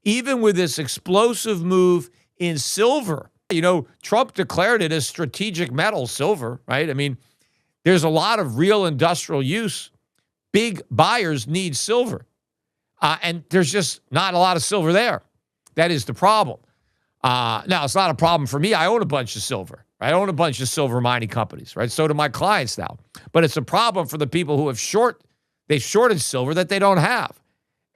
even with this explosive move in silver. You know, Trump declared it as strategic metal, silver, right? I mean, there's a lot of real industrial use. Big buyers need silver. And there's just not a lot of silver there. That is the problem. Now, it's not a problem for me. I own a bunch of silver. I own a bunch of silver mining companies, right? So do my clients now. But it's a problem for the people who have they've shorted silver that they don't have.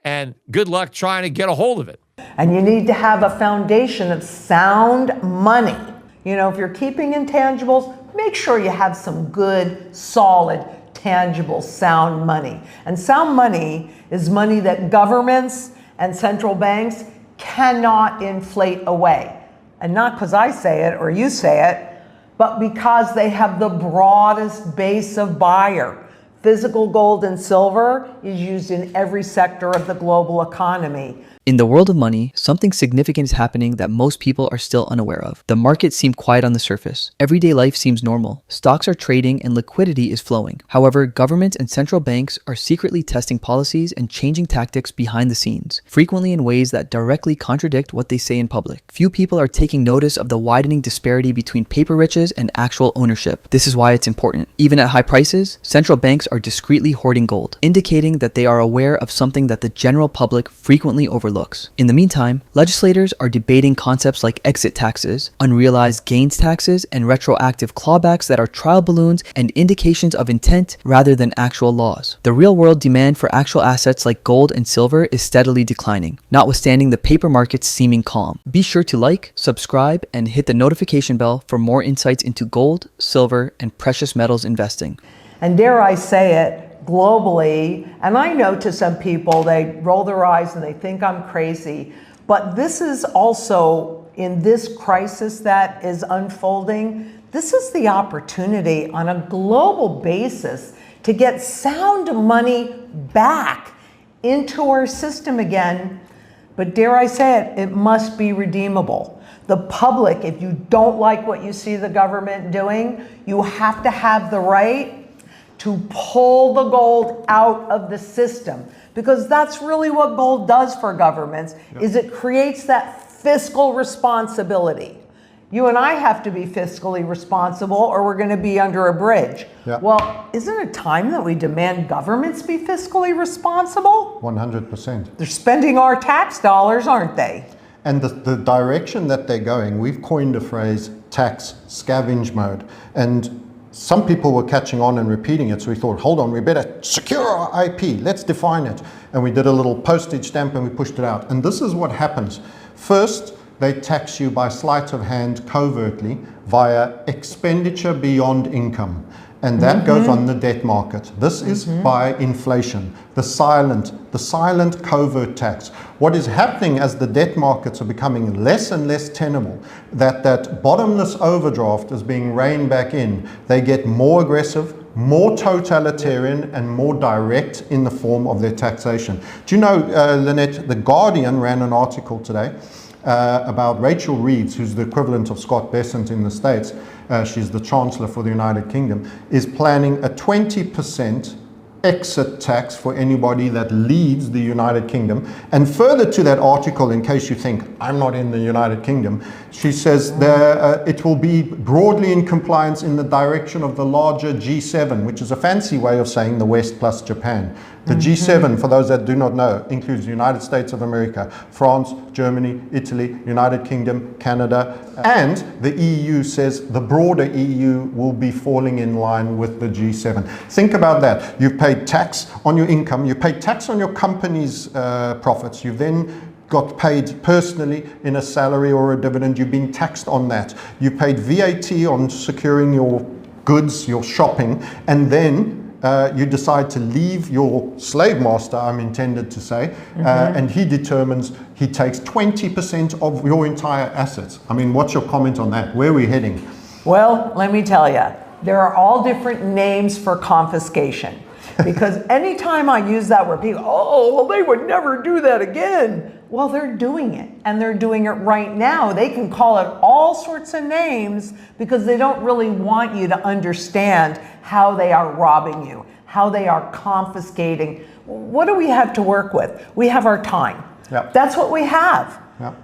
And good luck trying to get a hold of it. And you need to have a foundation of sound money. You know, if you're keeping intangibles, make sure you have some good, solid, tangible, sound money. And sound money is money that governments and central banks cannot inflate away. And not because I say it or you say it, but because they have the broadest base of buyer. Physical gold and silver is used in every sector of the global economy. In the world of money, something significant is happening that most people are still unaware of. The markets seem quiet on the surface. Everyday life seems normal. Stocks are trading and liquidity is flowing. However, governments and central banks are secretly testing policies and changing tactics behind the scenes, frequently in ways that directly contradict what they say in public. Few people are taking notice of the widening disparity between paper riches and actual ownership. This is why it's important. Even at high prices, central banks are discreetly hoarding gold, indicating that they are aware of something that the general public frequently overlooks. In the meantime, legislators are debating concepts like exit taxes, unrealized gains taxes, and retroactive clawbacks that are trial balloons and indications of intent rather than actual laws. The real-world demand for actual assets like gold and silver is steadily declining, notwithstanding the paper markets seeming calm. Be sure to like, subscribe, and hit the notification bell for more insights into gold, silver, and precious metals investing. And dare I say it, globally, and I know to some people they roll their eyes and they think I'm crazy, but this is also, in this crisis that is unfolding, this is the opportunity on a global basis to get sound money back into our system again. But dare I say it, it must be redeemable. The public, if you don't like what you see the government doing, you have to have the right to pull the gold out of the system, because that's really what gold does for governments. Yep. Is it creates that fiscal responsibility. You and I have to be fiscally responsible or we're going to be under a bridge. Yep. Well, isn't it time that we demand governments be fiscally responsible? 100%. They're spending our tax dollars, aren't they? And the direction that they're going, we've coined a phrase, tax scavenge mode. And some people were catching on and repeating it, so we thought, hold on, we better secure our IP, let's define it. And we did a little postage stamp and we pushed it out. And this is what happens. First, they tax you by sleight of hand covertly via expenditure beyond income. And that goes on the debt market. This is by inflation, the silent covert tax. What is happening as the debt markets are becoming less and less tenable, that bottomless overdraft is being reined back in. They get more aggressive, more totalitarian, and more direct in the form of their taxation. Do you know, Lynette, The Guardian ran an article today about Rachel Reeves, who's the equivalent of Scott Bessent in the States. She's the Chancellor for the United Kingdom, is planning a 20% exit tax for anybody that leaves the United Kingdom. And further to that article, in case you think, I'm not in the United Kingdom, she says it will be broadly in compliance in the direction of the larger G7, which is a fancy way of saying the West plus Japan. The G7, for those that do not know, includes the United States of America, France, Germany, Italy, United Kingdom, Canada, and the EU says the broader EU will be falling in line with the G7. Think about that. You've paid tax on your income, you paid tax on your company's profits, you've then got paid personally in a salary or a dividend, you've been taxed on that. You paid VAT on securing your goods, your shopping, and then you decide to leave your slave master, I'm intended to say, and he determines, he takes 20% of your entire assets. I mean, what's your comment on that? Where are we heading? Well, let me tell you, there are all different names for confiscation. Because anytime I use that word, people, oh, well, they would never do that again. Well, they're doing it, and they're doing it right now. They can call it all sorts of names because they don't really want you to understand how they are robbing you, how they are confiscating. What do we have to work with? We have our time. Yeah. That's what we have. Yeah.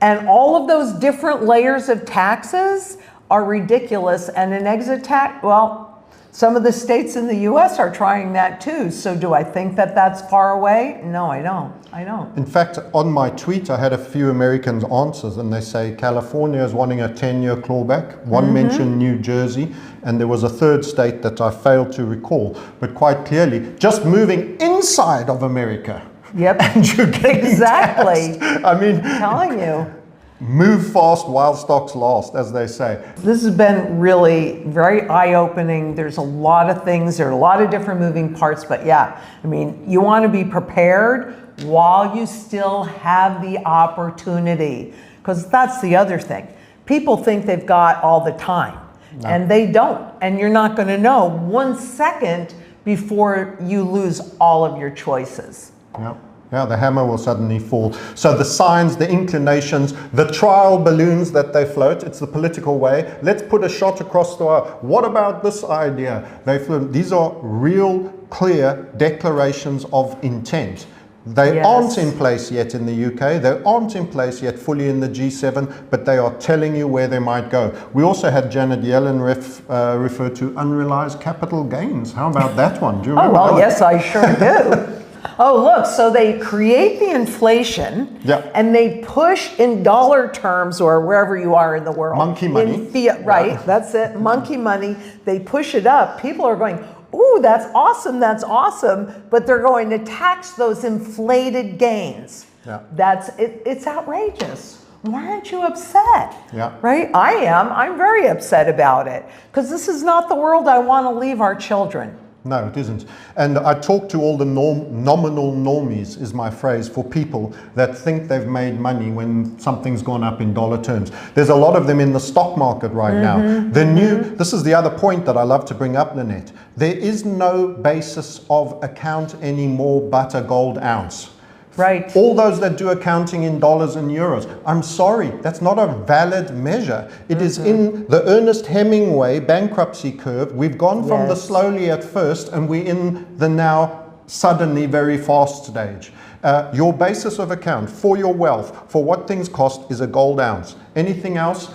And all of those different layers of taxes are ridiculous. And an exit tax, well, some of the states in the US are trying that too. So do I think that that's far away? No, I don't. I don't. In fact, on my tweet, I had a few Americans answers, and they say California is wanting a 10-year clawback. One mentioned New Jersey, and there was a third state that I failed to recall. But quite clearly, just moving inside of America. Yep. And you're getting Exactly. taxed. I mean, I'm telling you. move fast while stocks last, as they say. This has been really very eye-opening. There's a lot of things, there are a lot of different moving parts, but yeah, I mean, you want to be prepared while you still have the opportunity, because that's the other thing. People think they've got all the time, and they don't, and you're not going to know 1 second before you lose all of your choices. Yeah. Yeah, the hammer will suddenly fall. So the signs, the inclinations, the trial balloons that they float, it's the political way. Let's put a shot across the wire. What about this idea? They float. These are real, clear declarations of intent. They aren't in place yet in the UK. They aren't in place yet fully in the G7, but they are telling you where they might go. We also had Janet Yellen refer to unrealized capital gains. How about that one? Do you remember? Oh, well, that? yes, I sure do. Oh, look, so they create the inflation, and they push in dollar terms, or wherever you are in the world. Monkey money. In fiat, right, that's it, monkey money. They push it up. People are going, ooh, that's awesome, but they're going to tax those inflated gains. Yeah. It's outrageous. Why aren't you upset? Yeah. Right? I am. I'm very upset about it, because this is not the world I want to leave our children. No, it isn't. And I talk to all the nominal normies, is my phrase, for people that think they've made money when something's gone up in dollar terms. There's a lot of them in the stock market right now. This is the other point that I love to bring up, Lynette. There is no basis of account anymore but a gold ounce. Right. All those that do accounting in dollars and euros, I'm sorry, that's not a valid measure. It is in the Ernest Hemingway bankruptcy curve. We've gone from the slowly at first, and we're in the now suddenly very fast stage. Your basis of account for your wealth, for what things cost, is a gold ounce. Anything else,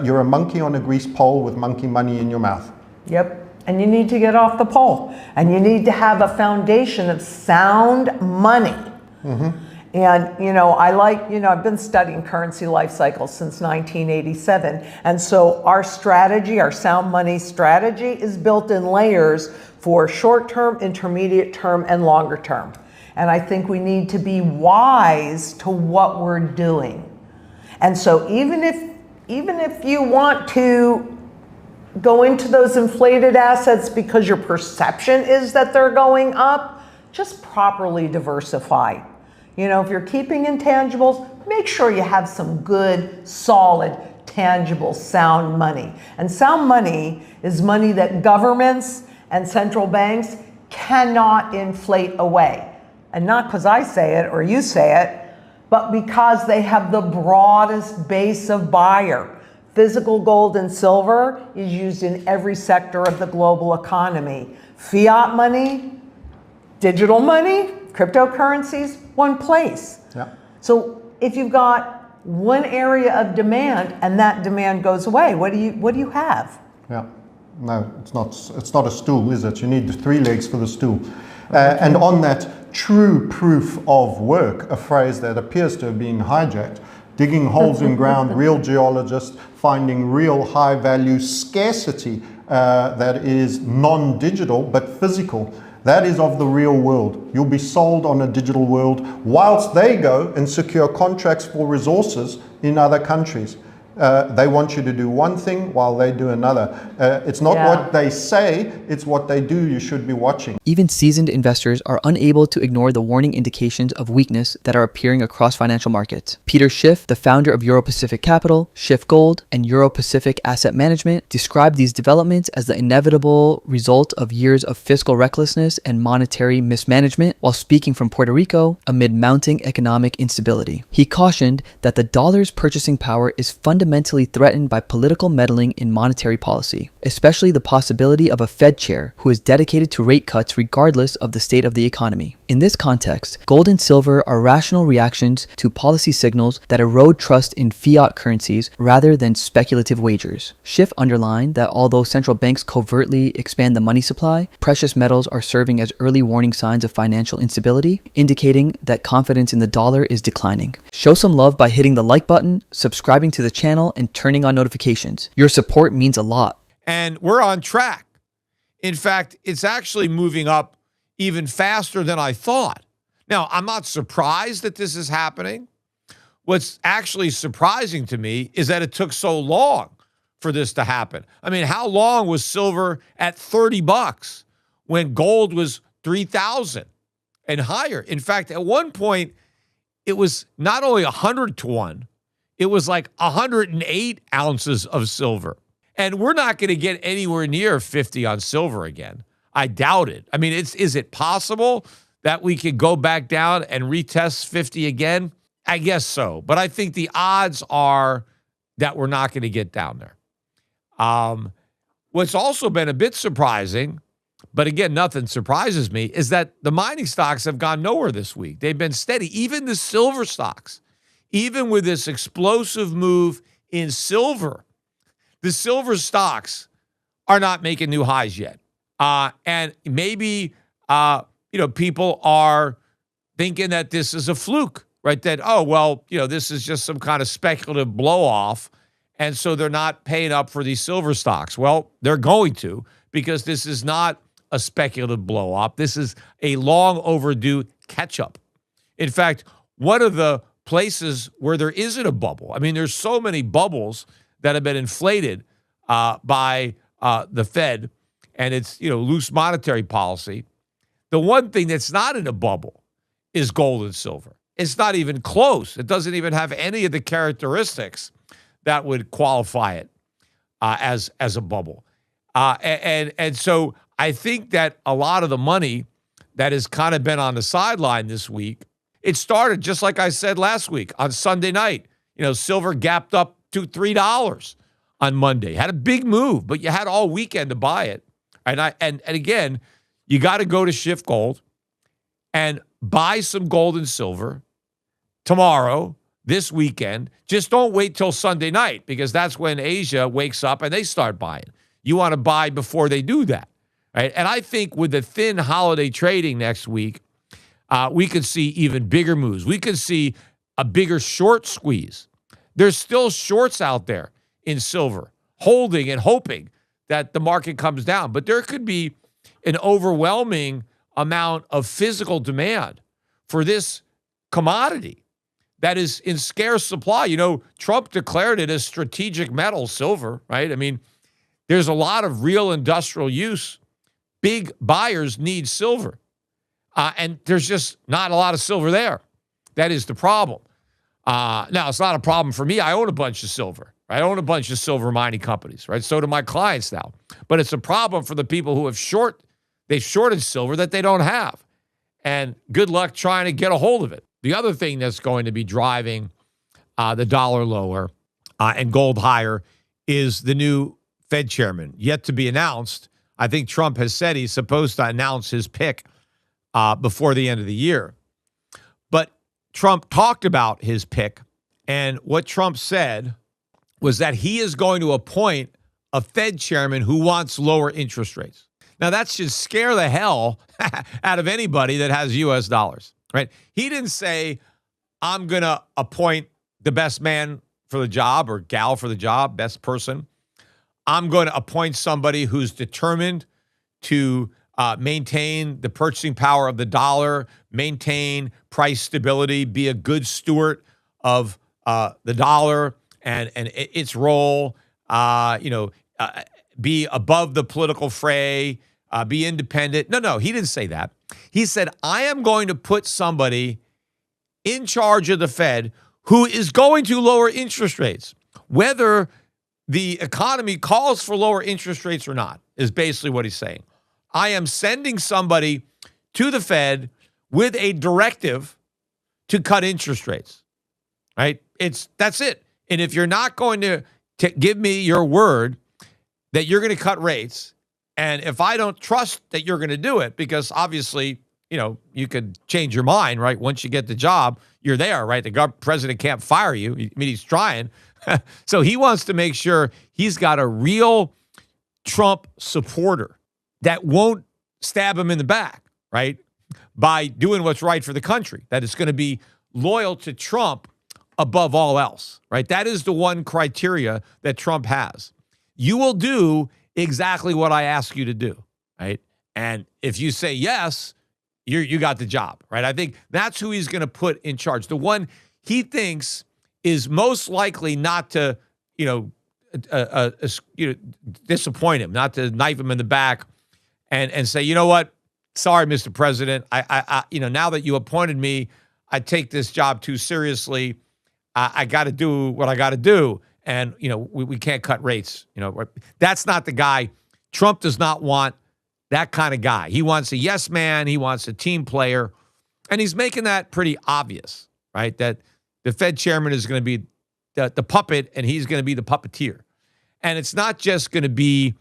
you're a monkey on a grease pole with monkey money in your mouth. Yep. And you need to get off the pole. And you need to have a foundation of sound money. And, I've been studying currency life cycles since 1987. And so our strategy, our sound money strategy, is built in layers for short term, intermediate term, and longer term. And I think we need to be wise to what we're doing. And so even if you want to go into those inflated assets because your perception is that they're going up, just properly diversify. If you're keeping intangibles, make sure you have some good, solid, tangible, sound money. And sound money is money that governments and central banks cannot inflate away. And not because I say it or you say it, but because they have the broadest base of buyer. Physical gold and silver is used in every sector of the global economy. Fiat money, digital money, cryptocurrencies, one place. Yeah. So if you've got one area of demand and that demand goes away, what do you have? Yeah. No, it's not a stool, is it? You need 3 legs for the stool. And on that, true proof of work, a phrase that appears to have been hijacked, digging holes in ground, real geologists finding real high value scarcity that is non-digital but physical. That is of the real world. You'll be sold on a digital world whilst they go and secure contracts for resources in other countries. They want you to do one thing while they do another. It's not what they say, it's what they do you should be watching. Even seasoned investors are unable to ignore the warning indications of weakness that are appearing across financial markets. Peter Schiff, the founder of Euro-Pacific Capital, Schiff Gold, and Euro-Pacific Asset Management, described these developments as the inevitable result of years of fiscal recklessness and monetary mismanagement while speaking from Puerto Rico amid mounting economic instability. He cautioned that the dollar's purchasing power is fundamentally fundamentally threatened by political meddling in monetary policy, especially the possibility of a Fed chair who is dedicated to rate cuts regardless of the state of the economy. In this context, gold and silver are rational reactions to policy signals that erode trust in fiat currencies rather than speculative wagers. Schiff underlined that although central banks covertly expand the money supply, precious metals are serving as early warning signs of financial instability, indicating that confidence in the dollar is declining. Show some love by hitting the like button, subscribing to the channel, and turning on notifications. Your support means a lot. And we're on track. In fact, it's actually moving up even faster than I thought. Now, I'm not surprised that this is happening. What's actually surprising to me is that it took so long for this to happen. I mean, how long was silver at $30 when gold was 3,000 and higher? In fact, at one point, it was not only 100 to 1, it was like 108 ounces of silver. And we're not going to get anywhere near 50 on silver again. I doubt it. I mean, is it possible that we could go back down and retest 50 again? I guess so. But I think the odds are that we're not going to get down there. What's also been a bit surprising, but again, nothing surprises me, is that the mining stocks have gone nowhere this week. They've been steady. Even the silver stocks, even with this explosive move in silver, the silver stocks are not making new highs yet. And maybe, people are thinking that this is a fluke, right? That, this is just some kind of speculative blow off. And so they're not paying up for these silver stocks. Well, they're going to, because this is not a speculative blow off. This is a long overdue catch up. In fact, one of the places where there isn't a bubble, I mean, there's so many bubbles that have been inflated by the Fed and its loose monetary policy. The one thing that's not in a bubble is gold and silver. It's not even close. It doesn't even have any of the characteristics that would qualify it as a bubble. And so I think that a lot of the money that has kind of been on the sideline this week, it started just like I said last week on Sunday night. Silver gapped up to $3 on Monday. Had a big move, but you had all weekend to buy it. And again, you got to go to Schiff Gold and buy some gold and silver tomorrow, this weekend. Just don't wait till Sunday night, because that's when Asia wakes up and they start buying. You want to buy before they do that, right? And I think with the thin holiday trading next week, we could see even bigger moves. We could see a bigger short squeeze. There's still shorts out there in silver, holding and hoping that the market comes down. But there could be an overwhelming amount of physical demand for this commodity that is in scarce supply. Trump declared it as strategic metal, silver, right? I mean, there's a lot of real industrial use. Big buyers need silver. And there's just not a lot of silver there. That is the problem. Now, it's not a problem for me. I own a bunch of silver. I own a bunch of silver mining companies, right? So do my clients now. But it's a problem for the people who have they've shorted silver that they don't have. And good luck trying to get a hold of it. The other thing that's going to be driving the dollar lower and gold higher is the new Fed chairman, yet to be announced. I think Trump has said he's supposed to announce his pick before the end of the year. But Trump talked about his pick, and what Trump said was that he is going to appoint a Fed chairman who wants lower interest rates. Now, that should scare the hell out of anybody that has U.S. dollars, right? He didn't say, I'm going to appoint the best man for the job or gal for the job, best person. I'm going to appoint somebody who's determined to maintain the purchasing power of the dollar, maintain price stability, be a good steward of the dollar and its role, be above the political fray, be independent. No, he didn't say that. He said, I am going to put somebody in charge of the Fed who is going to lower interest rates, whether the economy calls for lower interest rates or not, is basically what he's saying. I am sending somebody to the Fed with a directive to cut interest rates, right? That's it. And if you're not going to give me your word that you're going to cut rates, and if I don't trust that you're going to do it, because obviously, you could change your mind, right? Once you get the job, you're there, right? The president can't fire you. I mean, he's trying. So he wants to make sure he's got a real Trump supporter that won't stab him in the back, right? By doing what's right for the country, that is going to be loyal to Trump above all else, right? That is the one criteria that Trump has. You will do exactly what I ask you to do, right? And if you say yes, you got the job, right? I think that's who he's going to put in charge. The one he thinks is most likely not to, disappoint him, not to knife him in the back and say, you know what? Sorry, Mr. President. I now that you appointed me, I take this job too seriously. I got to do what I got to do. And, we can't cut rates. That's not the guy. Trump does not want that kind of guy. He wants a yes man. He wants a team player. And he's making that pretty obvious, right? That the Fed chairman is going to be the puppet and he's going to be the puppeteer. And it's not just going to be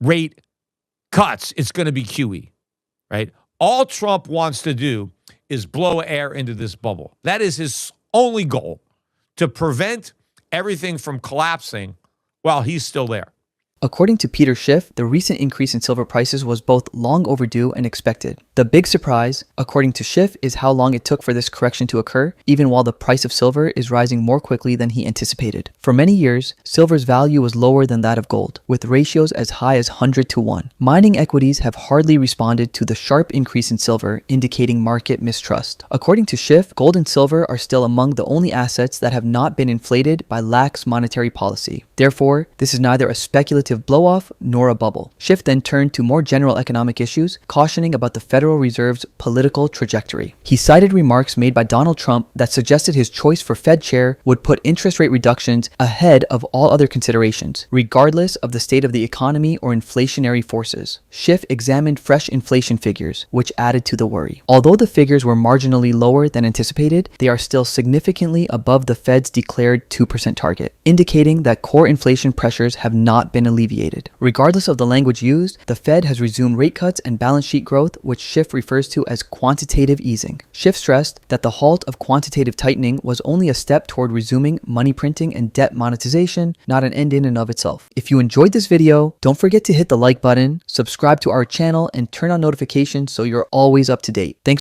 rate cuts. It's going to be QE, right? All Trump wants to do is blow air into this bubble. That is his only goal, to prevent everything from collapsing while he's still there. According to Peter Schiff, the recent increase in silver prices was both long overdue and expected. The big surprise, according to Schiff, is how long it took for this correction to occur, even while the price of silver is rising more quickly than he anticipated. For many years, silver's value was lower than that of gold, with ratios as high as 100 to 1. Mining equities have hardly responded to the sharp increase in silver, indicating market mistrust. According to Schiff, gold and silver are still among the only assets that have not been inflated by lax monetary policy. Therefore, this is neither a speculative blow-off nor a bubble. Schiff then turned to more general economic issues, cautioning about the Federal Reserve's political trajectory. He cited remarks made by Donald Trump that suggested his choice for Fed chair would put interest rate reductions ahead of all other considerations, regardless of the state of the economy or inflationary forces. Schiff examined fresh inflation figures, which added to the worry. Although the figures were marginally lower than anticipated, they are still significantly above the Fed's declared 2% target, indicating that core inflation pressures have not been alleviated. Regardless of the language used, the Fed has resumed rate cuts and balance sheet growth, which Schiff refers to as quantitative easing. Schiff stressed that the halt of quantitative tightening was only a step toward resuming money printing and debt monetization, not an end in and of itself. If you enjoyed this video, don't forget to hit the like button, subscribe to our channel, and turn on notifications so you're always up to date. Thanks